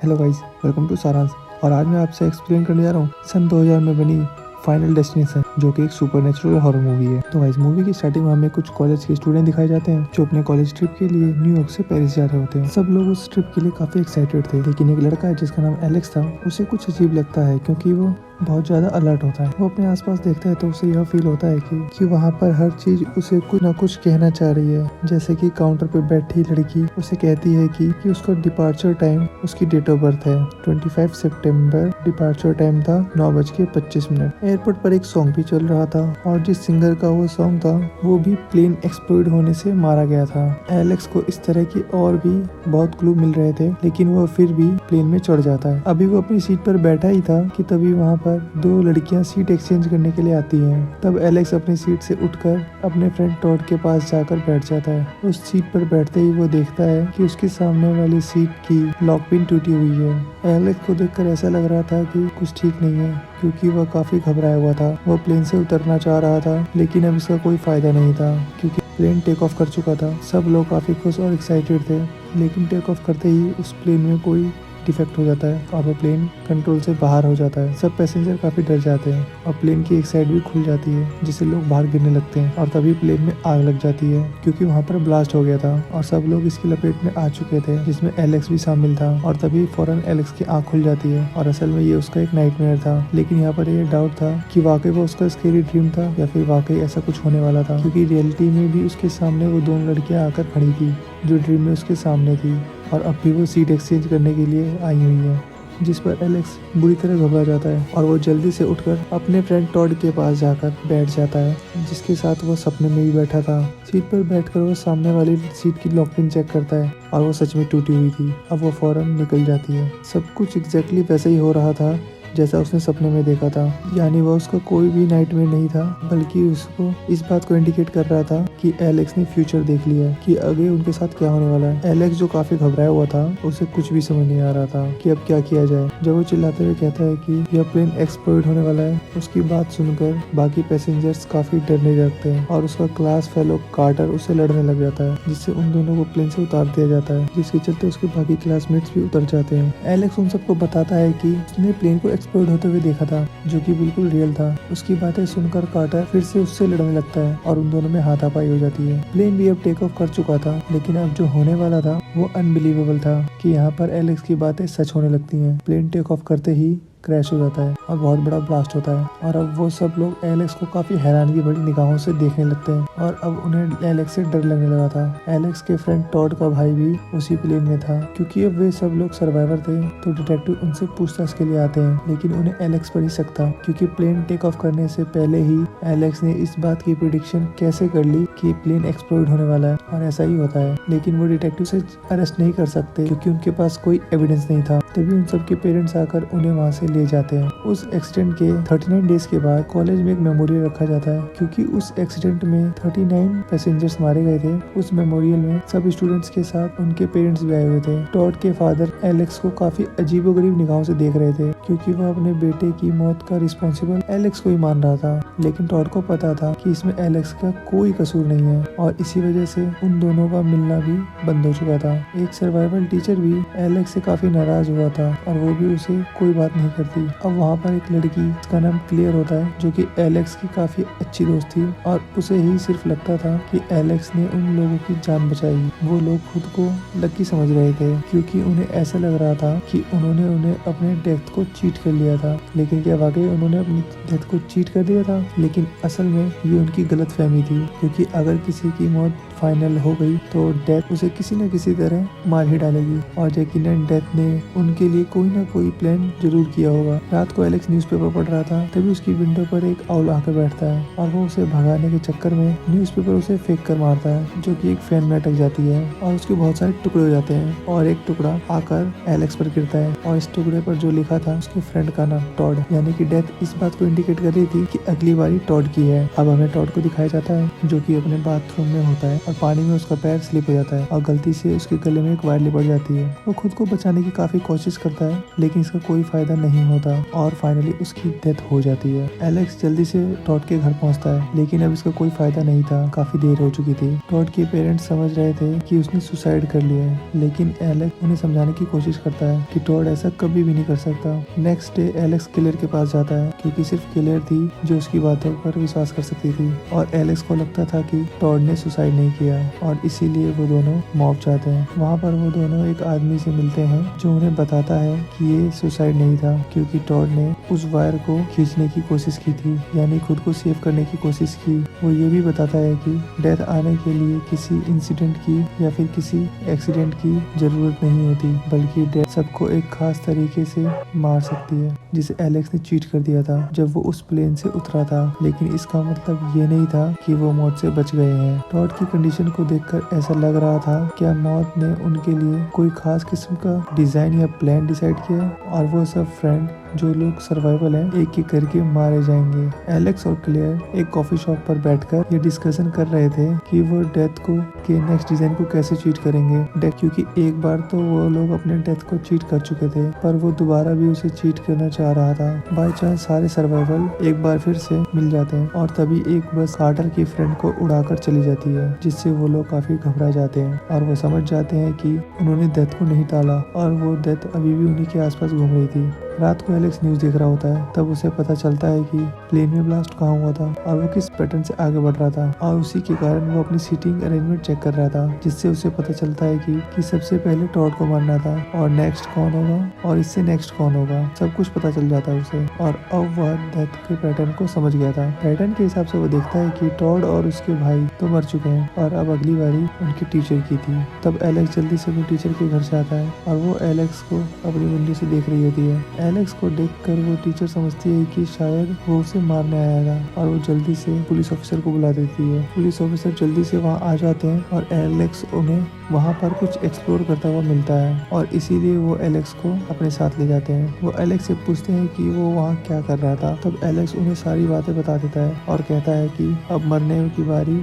Hello guys, welcome to सारांश। और आज मैं आपसे एक्सप्लेन करने जा रहा हूँ सन 2000 में बनी फाइनल डेस्टिनेशन, जो कि एक सुपरनेचुरल हॉरर मूवी है। तो गाइस, मूवी की स्टार्टिंग में हमें कुछ कॉलेज के स्टूडेंट दिखाए जाते हैं जो अपने कॉलेज ट्रिप के लिए न्यूयॉर्क से पेरिस जा रहे होते हैं। सब लोग उस ट्रिप के लिए काफी एक्साइटेड थे, लेकिन एक लड़का है जिसका नाम एलेक्स था, उसे कुछ अजीब लगता है क्योंकि वो बहुत ज्यादा अलर्ट होता है। वो अपने आसपास देखता है तो उसे यह फील होता है कि वहाँ पर हर चीज उसे कुछ न कुछ कहना चाह रही है। जैसे कि काउंटर पे बैठी लड़की उसे कहती है कि उसका डिपार्चर टाइम, उसकी डेट ऑफ बर्थ है 25 सितंबर, डिपार्चर टाइम था 9:25। एयरपोर्ट पर एक सॉन्ग भी चल रहा था और जिस सिंगर का वो सॉन्ग था वो भी प्लेन एक्सप्लोड होने से मारा गया था। एलेक्स को इस तरह की और भी बहुत क्लू मिल रहे थे, लेकिन वो फिर भी प्लेन में चढ़ जाता है। अभी वो अपनी सीट पर बैठा ही था कि तभी वहाँ पर दो लड़कियां सीट एक्सचेंज करने के लिए आती हैं। तब एलेक्स अपनी सीट से उठकर अपने फ्रेंड टॉड के पास जाकर बैठ जाता है। उस सीट पर बैठते ही वो देखता है कि उसके सामने वाली सीट की लॉक पिन टूटी हुई है। एलेक्स को देखकर ऐसा लग रहा था कि कुछ ठीक नहीं है, क्योंकि वह काफी घबराया हुआ था। वो प्लेन से उतरना चाह रहा था, लेकिन अब इसका कोई फायदा नहीं था क्योंकि प्लेन टेक ऑफ कर चुका था। सब लोग काफी खुश और एक्साइटेड थे, लेकिन टेक ऑफ करते ही उस प्लेन में कोई डिफेक्ट हो जाता है और वो प्लेन कंट्रोल से बाहर हो जाता है। सब पैसेंजर काफी डर जाते हैं और प्लेन की एक साइड भी खुल जाती है, जिससे लोग बाहर गिरने लगते हैं। और तभी प्लेन में आग लग जाती है क्योंकि वहाँ पर ब्लास्ट हो गया था और सब लोग इसकी लपेट में आ चुके थे, जिसमें एलेक्स भी शामिल था। और तभी फौरन एलेक्स की आंख खुल जाती है और असल में ये उसका एक नाइटमेयर था। लेकिन यहाँ पर ये डाउट था कि वाकई वो उसका स्केरी ड्रीम था या फिर वाकई ऐसा कुछ होने वाला था, क्योंकि रियलिटी में भी उसके सामने वो दोनों लड़कियां आकर खड़ी थी जो ड्रीम में उसके सामने थी, और अब भी वो सीट एक्सचेंज करने के लिए आई हुई है। जिस पर एलेक्स बुरी तरह घबरा जाता है और वो जल्दी से उठकर अपने फ्रेंड टॉड के पास जाकर बैठ जाता है, जिसके साथ वो सपने में भी बैठा था। सीट पर बैठकर वो सामने वाली सीट की लॉक पिन चेक करता है और वो सच में टूटी हुई थी। अब वो फौरन निकल जाती है। सब कुछ एग्जैक्टली वैसे ही हो रहा था जैसा उसने सपने में देखा था, यानी वह उसका कोई भी नाइटमेयर नहीं था, बल्कि उसको इस बात को इंडिकेट कर रहा था कि एलेक्स ने फ्यूचर देख लिया है कि आगे उनके साथ क्या होने वाला है। एलेक्स जो काफी घबराया हुआ था, उसे कुछ भी समझ नहीं आ रहा था कि अब क्या किया जाए। जब वो चिल्लाते हुए कहता है कि यह प्लेन एक्सप्लोड होने वाला है, उसकी बात सुनकर बाकी पैसेंजर्स काफी डरने लगते हैं और उसका क्लास फेलो कार्टर उससे लड़ने लग जाता है, जिससे उन दोनों को प्लेन से उतार दिया जाता है, जिसके चलते उसके बाकी क्लासमेट्स भी उतर जाते हैं। एलेक्स उन सबको बताता है कि उसने प्लेन को एक्सप्लोड होते हुए देखा था, जो कि बिल्कुल रियल था। उसकी बातें सुनकर कार्टर फिर से उससे लड़ने लगता है और उन दोनों में हाथापाई हो जाती है। प्लेन भी अब टेक ऑफ कर चुका था, लेकिन अब जो होने वाला था वो अनबिलीवेबल था कि यहाँ पर एलेक्स की बातें सच होने लगती हैं। प्लेन टेक ऑफ करते ही क्रैश हो जाता है और बहुत बड़ा ब्लास्ट होता है, और अब वो सब लोग एलेक्स को काफी हैरानगी भरी निगाहों से देखने लगते हैं और अब उन्हें एलेक्स से डर लगने लगा था। एलेक्स के फ्रेंड टॉड का भाई भी उसी प्लेन में था। क्योंकि अब वे सब लोग सर्वाइवर थे, तो डिटेक्टिव उनसे पूछताछ के लिए आते हैं, लेकिन उन्हें एलेक्स पर ही शक था क्योंकि प्लेन टेक ऑफ करने से पहले ही एलेक्स ने इस बात की प्रिडिक्शन कैसे कर ली कि प्लेन एक्सप्लोड होने वाला है, और ऐसा ही होता है। लेकिन वो डिटेक्टिव से अरेस्ट नहीं कर सकते क्योंकि उनके पास कोई एविडेंस नहीं था। तभी उन सबके पेरेंट्स आकर उन्हें वहाँ से ले जाते हैं। उस एक्सीडेंट के 39 डेज के बाद कॉलेज में एक मेमोरियल रखा जाता है, क्योंकि उस एक्सीडेंट में 39 पैसेंजर्स मारे गए थे। उस मेमोरियल में सब स्टूडेंट्स के साथ उनके पेरेंट्स भी आए हुए थे। टॉड के फादर एलेक्स को काफी अजीबोगरीब निगाहों से देख रहे थे, क्योंकि वह अपने बेटे की मौत का रिस्पॉन्सिबल एलेक्स को ही मान रहा था। लेकिन टॉड को पता था कि इसमें एलेक्स का कोई कसूर नहीं है, और इसी वजह से उन दोनों का मिलना भी बंद हो चुका था। एक सर्वाइवल टीचर भी एलेक्स से काफी नाराज हुआ था और वो भी उसे कोई बात नहीं करती। अब वहाँ पर एक लड़की, जिसका नाम क्लियर होता है, जो कि एलेक्स की काफी अच्छी दोस्त थी, और उसे ही सिर्फ लगता था कि एलेक्स ने उन लोगों की जान बचाई। वो लोग खुद को लकी समझ रहे थे क्योंकि उन्हें ऐसा लग रहा था कि उन्होंने उन्हें अपने डेथ को चीट कर लिया था। लेकिन क्या वाकई उन्होंने अपनी डेथ को चीट कर दिया था? लेकिन असल में ये उनकी गलतफहमी थी, क्योंकि अगर किसी की मौत फाइनल हो गई तो डेथ उसे किसी न किसी तरह मार ही डालेगी, और यकीनन डेथ ने उनके लिए कोई ना कोई प्लान जरूर किया होगा। रात को एलेक्स न्यूज़पेपर पढ़ रहा था, तभी उसकी विंडो पर एक आउल आकर बैठता है और वो उसे भगाने के चक्कर में न्यूज़पेपर उसे फेंक कर मारता है, जो कि एक फैन में अटक जाती है और उसके बहुत सारे टुकड़े हो जाते हैं, और एक टुकड़ा आकर एलेक्स पर गिरता है, और इस टुकड़े पर जो लिखा था उसके फ्रेंड का नाम टॉड, यानी कि डेथ इस बात को इंडिकेट कर रही थी कि अगली बारी टॉड की है। अब हमें टॉड को दिखाया जाता है जो कि अपने बाथरूम में होता है और पानी में उसका पैर स्लिप हो जाता है और गलती से उसके गले में एक वायर लिपट जाती है। वो खुद को बचाने की काफी कोशिश करता है लेकिन इसका कोई फायदा नहीं होता और फाइनली उसकी डेथ हो जाती है। एलेक्स जल्दी से टॉड के घर पहुंचता है लेकिन अब इसका कोई फायदा नहीं था, काफी देर हो चुकी थी। टॉड के पेरेंट्स समझ रहे थे कि उसने सुसाइड कर लिया है लेकिन एलेक्स उन्हें समझाने की कोशिश करता है कि टॉड ऐसा कभी भी नहीं कर सकता। नेक्स्ट डे एलेक्स क्लेयर के पास जाता है क्योंकि सिर्फ क्लेयर थी जो उसकी बातों पर विश्वास कर सकती थी और एलेक्स को लगता था कि टॉड ने सुसाइड नहीं किया और इसीलिए वो दोनों मॉब जाते हैं। वहाँ पर वो दोनों एक आदमी से मिलते हैं जो उन्हें बताता है कि ये सुसाइड नहीं था क्योंकि टॉड ने उस वायर को खींचने की कोशिश की थी, यानी खुद को सेव करने की कोशिश की। वो ये भी बताता है कि डेथ आने के लिए किसी इंसिडेंट की या फिर किसी एक्सीडेंट की जरूरत नहीं होती बल्कि डेथ सबको एक खास तरीके से मार सकती है, जिसे एलेक्स ने चीट कर दिया था जब वो उस प्लेन से उतरा था। लेकिन इसका मतलब ये नहीं था कि वो मौत से बच गए हैं। टॉड की कंडीशन को देखकर ऐसा लग रहा था क्या मौत ने उनके लिए कोई खास किस्म का डिजाइन या प्लान डिसाइड किया और वो सब फ्रेंड जो लोग सर्वाइवल हैं एक एक करके मारे जाएंगे। एलेक्स और क्लेयर एक कॉफी शॉप पर बैठकर ये डिस्कशन कर रहे थे कि वो डेथ को के नेक्स्ट डिजाइन को कैसे चीट करेंगे। क्योंकि एक बार तो वो लोग अपने डेथ को चीट कर चुके थे पर वो दोबारा भी उसे चीट करना चाह रहा था। बाय चांस सारे सर्वाइवल एक बार फिर से मिल जाते हैं और तभी एक बस कार्टर की फ्रेंड को उड़ाकर चली जाती है जिससे वो लोग काफी घबरा जाते हैं और वो समझ जाते हैं कि उन्होंने डेथ को नहीं टाला और वो डेथ अभी भी उन्हीं के आसपास घूम रही थी। रात को एलेक्स न्यूज देख रहा होता है तब उसे पता चलता है कि प्लेन में ब्लास्ट कहाँ हुआ था और वो किस पैटर्न से आगे बढ़ रहा था और उसी के कारण वो अपनी सीटिंग अरेंजमेंट चेक कर रहा था जिससे उसे पता चलता है कि सबसे पहले टॉड को मारना था और नेक्स्ट कौन होगा और इससे नेक्स्ट कौन होगा, सब कुछ पता चल जाता है उसे। और अब वह डेथ के पैटर्न को समझ गया था। पैटर्न के हिसाब से वो देखता है कि टॉड और उसके भाई तो मर चुके हैं और अब अगली बारी उनके टीचर की थी। तब एलेक्स जल्दी से अपने टीचर के घर से आता है और वो एलेक्स को अपनी विंडो से देख रही होती है। एलेक्स को देखकर वो टीचर समझती है कि शायद वो उसे मारने आया था और वो जल्दी से पुलिस ऑफिसर को बुला देती है। पुलिस ऑफिसर जल्दी से वहाँ आ जाते हैं और एलेक्स उन्हें वहाँ पर कुछ एक्सप्लोर करता हुआ मिलता है और इसीलिए वो एलेक्स को अपने साथ ले जाते हैं। वो एलेक्स से पूछते हैं कि वो वहाँ क्या कर रहा था। तब एलेक्स उन्हें सारी बातें बता देता है और कहता है कि अब मरने की बारी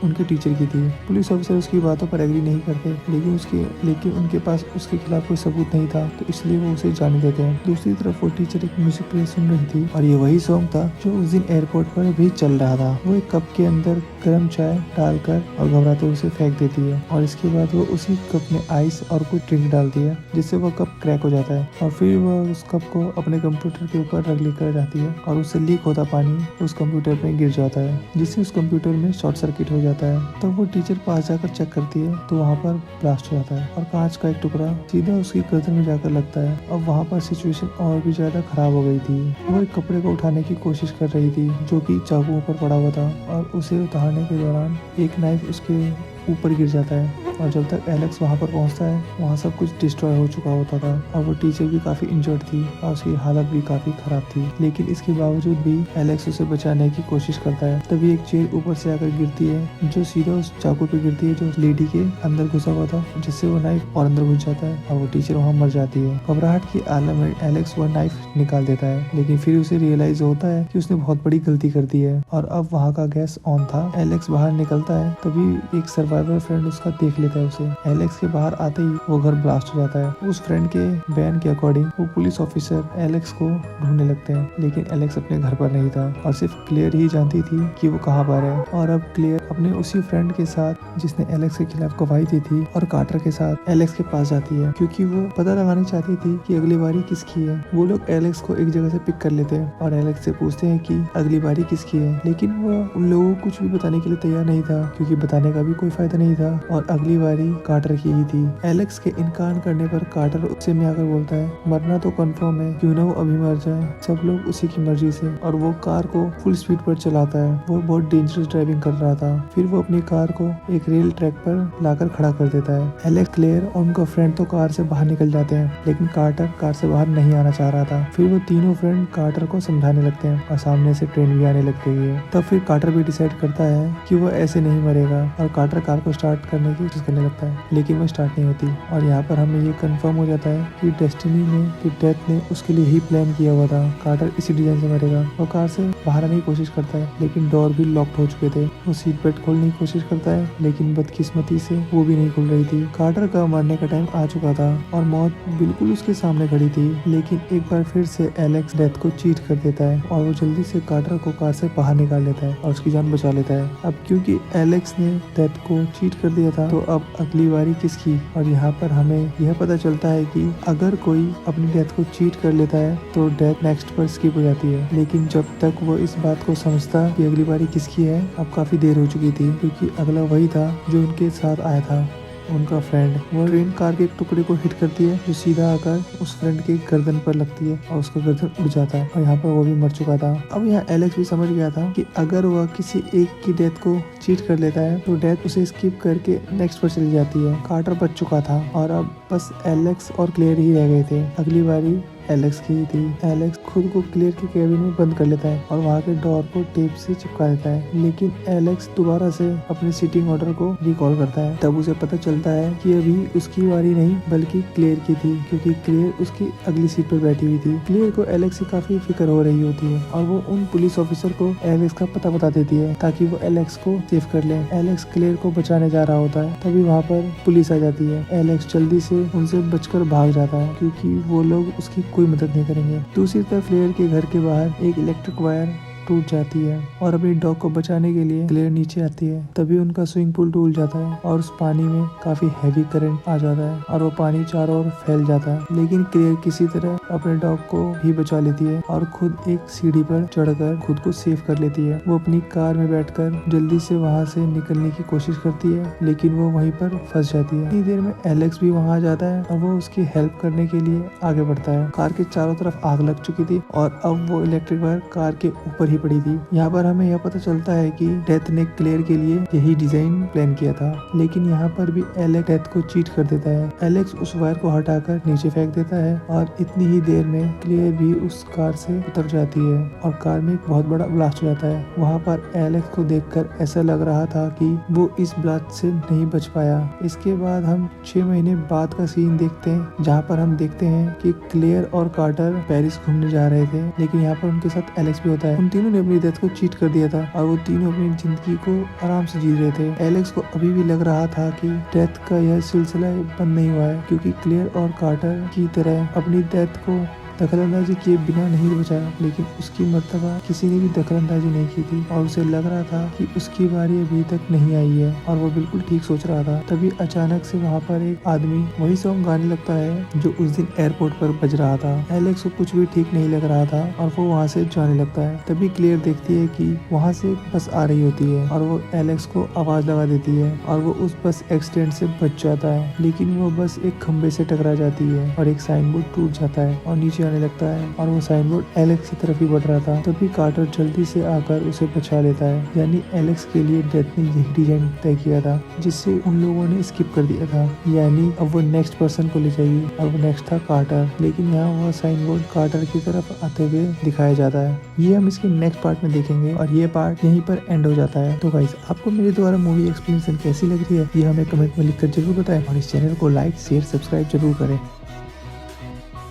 उनके टीचर की थी। पुलिस ऑफिसर उसकी बातों पर एग्री नहीं करते लेकिन उनके पास उसके खिलाफ कोई सबूत नहीं था तो इसलिए वो उसे जाने देते हैं। दूसरी तरफ वो टीचर एक म्यूजिक प्ले सुन रही थी और ये वही सॉन्ग था जो उस दिन एयरपोर्ट पर भी चल रहा था। वो एक कप के अंदर गर्म चाय डालकर और घबराते उसे फेंक देती है और इसके बाद वो उसी कप में आइस और कुछ ड्रिंक डालती है जिससे वो कप क्रैक हो जाता है और फिर वह उस कप को अपने कंप्यूटर के ऊपर रख लेकर जाती है और उससे लीक होता पानी उस कंप्यूटर में गिर जाता है जिससे उस कंप्यूटर में शॉर्ट सर्किट हो जाता है। तब वो टीचर पास जाकर चेक करती है तो वहाँ पर ब्लास्ट हो जाता है और कांच का एक टुकड़ा सीधा उसकी गर्दन में जाकर लगता है। अब वहाँ पर सिचुएशन और भी ज्यादा खराब हो गई थी। वो एक कपड़े को उठाने की कोशिश कर रही थी जो कि चाकुओं पर पड़ा हुआ था और उसे उतारने के दौरान एक नाइफ उसके ऊपर गिर जाता है और जब तक एलेक्स वहाँ पर पहुँचता है वहाँ सब कुछ डिस्ट्रॉय हो चुका होता था और वो टीचर भी काफी इंजर्ड थी और उसकी हालत भी काफी खराब थी। लेकिन इसके बावजूद भी एलेक्स उसे बचाने की कोशिश करता है। तभी एक चेयर ऊपर से आकर गिरती है जो सीधा उस चाकू पे गिरती है जो उस लेडी के अंदर घुसा हुआ था जिससे वो नाइफ और अंदर घुस जाता है और वो टीचर वहाँ मर जाती है। घबराहट की आलम में एलेक्स वो नाइफ निकाल देता है लेकिन फिर उसे रियलाइज होता है कि उसने बहुत बड़ी गलती कर दी है और अब वहाँ का गैस ऑन था। एलेक्स बाहर निकलता है तभी एक सर्वाइवर फ्रेंड उसका देख लेता है उसे। एलेक्स के बाहर आते ही वो घर ब्लास्ट हो जाता है। उस फ्रेंड के बयान के अकॉर्डिंग वो पुलिस ऑफिसर एलेक्स को ढूंढने लगते हैं लेकिन एलेक्स अपने घर पर नहीं था और सिर्फ क्लेयर ही जानती थी कि वो कहाँ पर है। और अब क्लेयर अपने उसी फ्रेंड के साथ जिसने एलेक्स के खिलाफ गवाही दी थी और कार्टर के साथ एलेक्स के पास जाती है क्योंकि वो पता लगाना चाहती थी कि अगली बारी किसकी है। वो लोग एलेक्स को एक जगह से पिक कर लेते हैं और एलेक्स से पूछते हैं कि अगली बारी किसकी है लेकिन वो उन लोगों को कुछ भी बताने के लिए तैयार नहीं था क्योंकि बताने का भी कोई फायदा नहीं था और अगली बारी कार्टर की ही थी। एलेक्स के इनकार करने पर कार्टर उससे में आकर बोलता है मरना तो कंफर्म है, क्यों ना वो अभी मर जाए, सब लोग उसी की मर्जी से। और वो कार को फुल स्पीड पर चलाता है। वो बहुत डेंजरस ड्राइविंग कर रहा था। फिर वो अपनी कार को एक रेल ट्रैक पर लाकर खड़ा कर देता है। एलेक्स, क्लेयर और उनका फ्रेंड तो कार से बाहर निकल जाते हैं लेकिन कार्टर कार से बाहर नहीं आना चाह रहा था। फिर वो तीनों फ्रेंड कार्टर को समझाने लगते हैं और सामने से ट्रेन भी आने लग गई है। तब फिर कार्टर भी डिसाइड करता है कि वो ऐसे नहीं मरेगा और कार्टर कार को स्टार्ट करने की कोशिश करने लगता है, लेकिन वो स्टार्ट नहीं होती। और यहाँ पर हमें ये कंफर्म हो जाता है कि डेस्टिनी ने, कि डेथ ने उसके लिए ही प्लान किया हुआ था। कार्टर इसी डिजाइन से मरेगा। वो कार से बाहर आने की कोशिश करता है, लेकिन डोर भी लॉक्ड हो चुके थे। वो सीट बेल्ट खोलने की कोशिश करता है, लेकिन बदकिस्मती से वो भी नहीं खुल रही थी। कार्टर का मरने का टाइम आ चुका था और मौत बिल्कुल उसके सामने खड़ी थी, लेकिन एक बार फिर से एलेक्स डेथ को चीट कर देता है और वो जल्दी से कार्टर को कार से बाहर निकाल लेता है और उसकी जान बचा लेता है। अब क्योंकि एलेक्स ने डेथ को चीट कर दिया था, तो अब अगली बारी किसकी। और यहाँ पर हमें यह पता चलता है कि अगर कोई अपनी डेथ को चीट कर लेता है तो डेथ नेक्स्ट पर स्किप हो जाती है, लेकिन जब तक वो इस बात को समझता कि अगली बारी किसकी है, अब काफी देर हो चुकी थी, क्योंकि अगला वही था जो उनके साथ आया था, उनका फ्रेंड। वो ट्रेन कार के एक टुकड़े को हिट करती है, जो सीधा आकर उस फ्रेंड के गर्दन पर लगती है और उसका गर्दन उड़ जाता है और यहाँ पर वो भी मर चुका था। अब यहाँ एलेक्स भी समझ गया था कि अगर वह किसी एक की डेथ को चीट कर लेता है तो डेथ उसे स्किप करके नेक्स्ट पर चली जाती है। कार्टर बच चुका था और अब बस एलेक्स और क्लेयर ही रह गए थे। अगली बारी एलेक्स की ही थी। एलेक्स खुद को क्लियर के केबिन में बंद कर लेता है और वहाँ के डोर को टेप से चिपका देता है, लेकिन एलेक्स दोबारा से अपने सीटिंग ऑर्डर को रिकॉल करता है। तब उसे पता चलता है कि अभी उसकी बारी नहीं बल्कि क्लियर की थी, क्योंकि क्लियर उसकी अगली सीट पर बैठी हुई थी। क्लियर को एलेक्स से काफी फिक्र हो रही होती है और वो उन पुलिस ऑफिसर को एलेक्स का पता बता देती है ताकि वो एलेक्स को सेव कर ले। एलेक्स क्लियर को बचाने जा रहा होता है, तभी वहाँ पर पुलिस आ जाती है। एलेक्स जल्दी से उनसे बचकर भाग जाता है, क्योंकि वो लोग उसकी कोई मदद नहीं करेंगे। दूसरी तरफ क्लेयर के घर के बाहर एक इलेक्ट्रिक वायर टूट जाती है और अपनी डॉग को बचाने के लिए क्लेयर नीचे आती है। तभी उनका स्विमिंग पूल टूट जाता है और उस पानी में काफी हैवी करंट आ जाता है और वो पानी चारों ओर फैल जाता है, लेकिन क्लेयर किसी तरह अपने डॉग को भी बचा लेती है और खुद एक सीढ़ी पर चढ़कर खुद को सेव कर लेती है। वो अपनी कार में बैठकर जल्दी से वहाँ से निकलने की कोशिश करती है, लेकिन वो वहीं पर फंस जाती है। इतनी देर में एलेक्स भी वहाँ आ जाता है और वो उसकी हेल्प करने के लिए आगे बढ़ता है। कार के चारों तरफ आग लग चुकी थी और अब वो इलेक्ट्रिक वायर कार के ऊपर पड़ी थी। यहाँ पर हमें यह पता चलता है कि डेथ ने क्लेयर के लिए यही डिजाइन प्लान किया था, लेकिन यहाँ पर भी एलेक्स डेथ को चीट कर देता है। एलेक्स उस वायर को हटाकर नीचे फेंक देता है और इतनी ही देर में क्लेयर भी उस कार से उतर जाती है और कार में एक बहुत बड़ा ब्लास्ट हो जाता है। वहाँ पर एलेक्स को देखकर ऐसा लग रहा था कि वो इस ब्लास्ट से नहीं बच पाया। इसके बाद हम 6 महीने बाद का सीन देखते हैं, जहाँ पर हम देखते हैं कि क्लेयर और कार्टर पेरिस घूमने जा रहे थे, लेकिन यहाँ पर उनके साथ एलेक्स भी होता है। उन तीनों ने अपनी डेथ को चीट कर दिया था और वो तीनों अपनी जिंदगी को आराम से जी रहे थे। एलेक्स को अभी भी लग रहा था कि डेथ का यह सिलसिला बंद नहीं हुआ है, क्योंकि क्लेयर और कार्टर की तरह अपनी डेथ को दखलंदाजी किए बिना नहीं बचाया, लेकिन उसकी मर्तबा किसी ने भी दखलंदाजी नहीं की थी और उसे लग रहा था कि उसकी बारी अभी तक नहीं आई है और वो बिल्कुल ठीक सोच रहा था। तभी अचानक से वहाँ पर एक आदमी वही सॉन्ग गाने लगता है जो उस दिन एयरपोर्ट पर बज रहा था। एलेक्स को कुछ भी ठीक नहीं लग रहा था और वो वहाँ से जाने लगता है। तभी क्लियर देखती है कि वहाँ से बस आ रही होती है और वो एलेक्स को आवाज लगा देती है और वो उस बस एक्सीडेंट से बच जाता है, लेकिन वो बस एक खंबे से टकरा जाती है और एक साइन बोर्ड टूट जाता है और नीचे आने लगता है और वो साइन बोर्ड एलेक्स की तरफ ही बढ़ रहा था। तभी कार्टर जल्दी से आकर उसे बचा लेता है। यानी एलेक्स के लिए डेथ ने यही डिजाइन तय किया था जिससे उन लोगों ने स्किप कर दिया था। यानी अब वो नेक्स्ट पर्सन को ले जाएगी और वो नेक्स्ट था कार्टर, लेकिन यहाँ वह साइन बोर्ड कार्टर की तरफ आते हुए दिखाया जाता है। ये हम इसके नेक्स्ट पार्ट में देखेंगे और ये पार्ट यहीं पर एंड हो जाता है। तो गाइस, आपको मेरे द्वारा मूवी एक्सप्लेनेशन कैसी लग रही है ये हमें कमेंट में लिखकर जरूर बताएं और इस चैनल को लाइक शेयर सब्सक्राइब जरूर करें।